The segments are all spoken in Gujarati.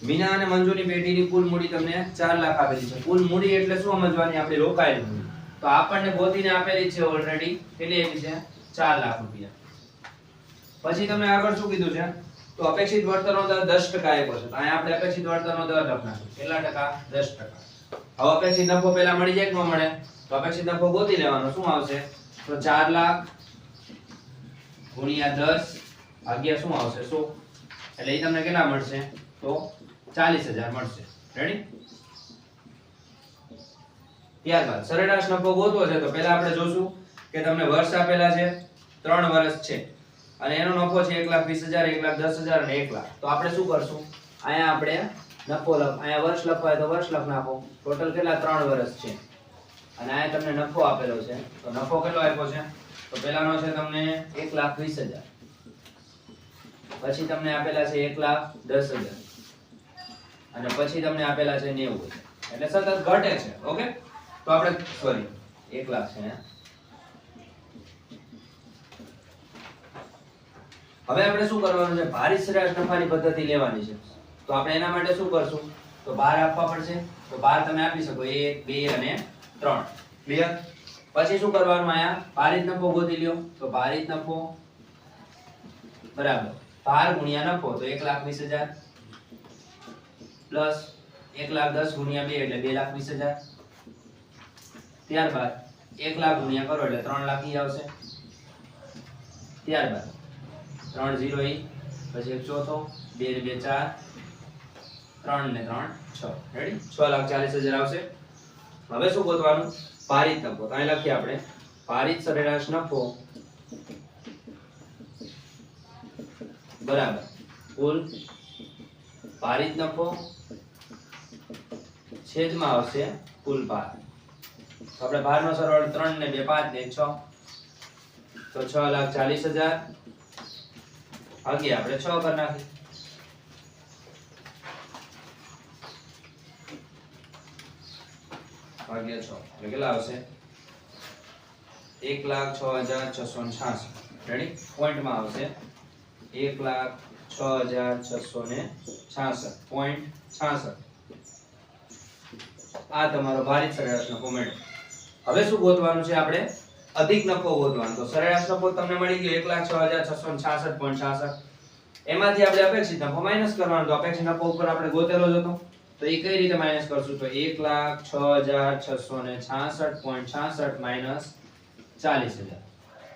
મીના અને મંજુની પેઢીની કુલ મૂડી તમને 4 લાખ આપેલી છે. કુલ મૂડી એટલે શું સમજવાની આપણી રોકાયેલી મૂડી. તો આપણને ગોતીને આપેલી છે ઓલરેડી કેટલી આપી છે 4 લાખ રૂપિયા. પછી તમને આગળ શું કીધું છે તો અપેક્ષિત વળતરનો દર 10% આપ્યો છે. તો અહીંયા આપણે અપેક્ષિત વળતરનો દર લખનાશું. કેટલા ટકા? 10%. હવે અપેક્ષિત નફો પહેલા મળી જાય કે ન મળે? તો અપેક્ષિત નફો ગોતી લેવાનો. શું આવશે? તો 4 લાખ ગુણ્યા 10 ભાગ્યા શું આવશે 100. એટલે એ તમને કેટલા મળશે? તો 40000 મળશે. રેડી? ત્યારબાદ સરેરાશ નફો ગોતવો છે તો પહેલા આપણે જોશું કે તમને વર્ષ આપેલા છે 3 વર્ષ છે અને એનો નફો છે 1,20,000 1,10,000 અને 1 લાખ. તો આપણે શું કરશું? અહીંયા આપણે નફો અહીંયા વર્ષ લખવાય તો વર્ષ લખ નાખો. ટોટલ કેટલા? 3 વર્ષ છે અને અહીંયા તમને નફો આપેલો છે. તો નફો કેટલો આપ્યો છે? તો પહેલાનો છે તમને 1,20,000, પછી તમને આપેલા છે 1,10,000 અને પછી તમને આપેલા છે 90,000. એટલે સતત ઘટે છે. ઓકે, તો આપણે સોરી 1 લાખ છે. હવે આપણે શું કરવાનું છે? ભારિત સરેરાશ નફાની પદ્ધતિ લેવાની છે. તો આપણે એના માટે શું કરશું? તો 12 આપવા પડશે. તો 12 તમે આપી શકો 1 2 અને 3. ક્લિયર? પછી શું કરવાનું? આયા ભારિત નફો ગોતી લ્યો. તો ભારિત નફો બરાબર ભાર ગુણ્યા નફો. તો 1,20,000 પ્લસ 1,10,000 ગુણ્યા 2 એટલે 2,20,000. ત્યારબાદ 1 લાખ ગુણ્યા કરો એટલે 3 લાખ ઈ આવશે. ત્યારબાદ 3 0 ઈ, પછી એક ચોથો, 2 ને 2 4, 3 ને 3 6. રેડી? 6,40,000 આવશે. હવે શું ગોતવાનું? ભારિત નફો. તો અહીં લખીએ આપણે ભારિત સરેરાશ નફો બરાબર કુલ ભારિત નફો છેદમાં આવશે કુલ ભાર. તો આપણે ભારનો સરવાળો 3 ને 2 5 ને 6. તો 6,40,000 ભાગ્યા આપણે 6 કરી નાખીએ. ભાગ્યા 6 એટલે કેટલા આવશે? 1,06,666. રેડી? પોઈન્ટમાં આવશે 1,06,666.66. આ તમારો ભારિત સરેરાશ નફો મળ્યો. હવે શું ગોતવાનું છે? આપણે અધિક નફો ગોતવાનો. તો સરેરાશ નફો તમને મળી ગયો 1,06,666.66. એમાંથી આપણે અપેક્ષિત નફો માઈનસ કરવાનો. તો અપેક્ષિત નફો ઉપર આપણે ગોતેલો જ હતો. તો એ કઈ રીતે માઈનસ કરશું? તો 1,06,666.66 માઈનસ 40,000.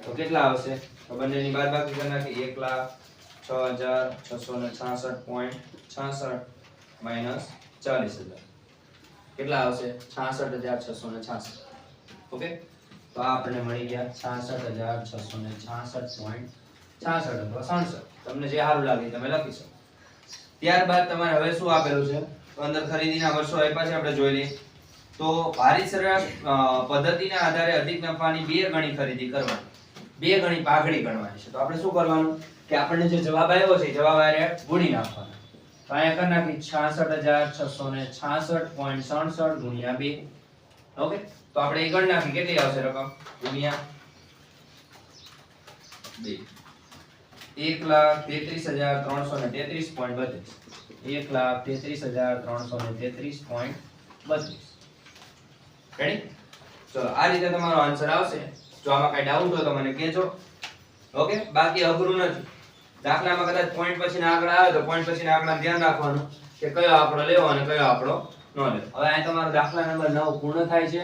તો કેટલા આવશે? તો બંનેની બાદબાકી કરી નાખી. 1,06,666.66 માઈનસ 40,000 કેટલા આવશે? 66,666. ઓકે, તો આ આપણને મળી ગયા 66,666.66 અથવા 67. તમને જે સારું લાગે તમે લખી શકો. ત્યારબાદ તમારે હવે શું આપેલું છે? તો અંદર ખરીદીના વર્ષો આપ્યા છે, આપણે જોઈ લઈએ. તો ભારિત સરેરાશ પદ્ધતિના આધારે અધિક નફાની 2 ગણી ખરીદી કરવાની, 2 ગણી પાઘડી ગણવાની છે. તો આપણે શું કરવાનું કે આપણને જે જવાબ આવ્યો છે જવાબ આરે ગુણી નાખવાનો. તો અહીંયા કરી નાખી 66,666.67 ગુણ્યા 2. ઓકે, તો આપણે એ ગણ નાખી કેટલી આવશે રકમ? ગુણ્યા 2. 1,33,333.32. 1,33,333.32. રેડી? ચલો, આ રીતે તમારો આન્સર આવશે. જો આમાં કઈ ડાઉટ હોય તો મને કહેજો. ઓકે, બાકી અઘરું નથી. દાખલામાં કદાચ પોઈન્ટ પછીના આંકડા આવે તો પોઈન્ટ પછીના આંકડાનું ધ્યાન રાખવાનું કે કયો આંકડો લેવો અને કયો આંકડો ન લેવો. હવે અહીં તમારો દાખલા નંબર 9 પૂર્ણ થાય છે.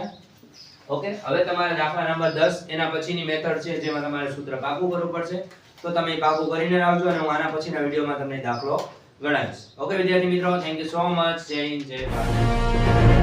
ઓકે, હવે તમારે દાખલા નંબર 10 એના પછીની મેથડ છે જેમાં તમારે સૂત્ર પાકું કરવું પડશે. તો તમે પાકું કરીને આવજો અને હું આના પછીના વિડીયોમાં તમને દાખલો ગણાવીશ. ઓકે વિદ્યાર્થી મિત્રો, થેન્ક યુ સો મચ. જય હિન્દ, જય ભારત.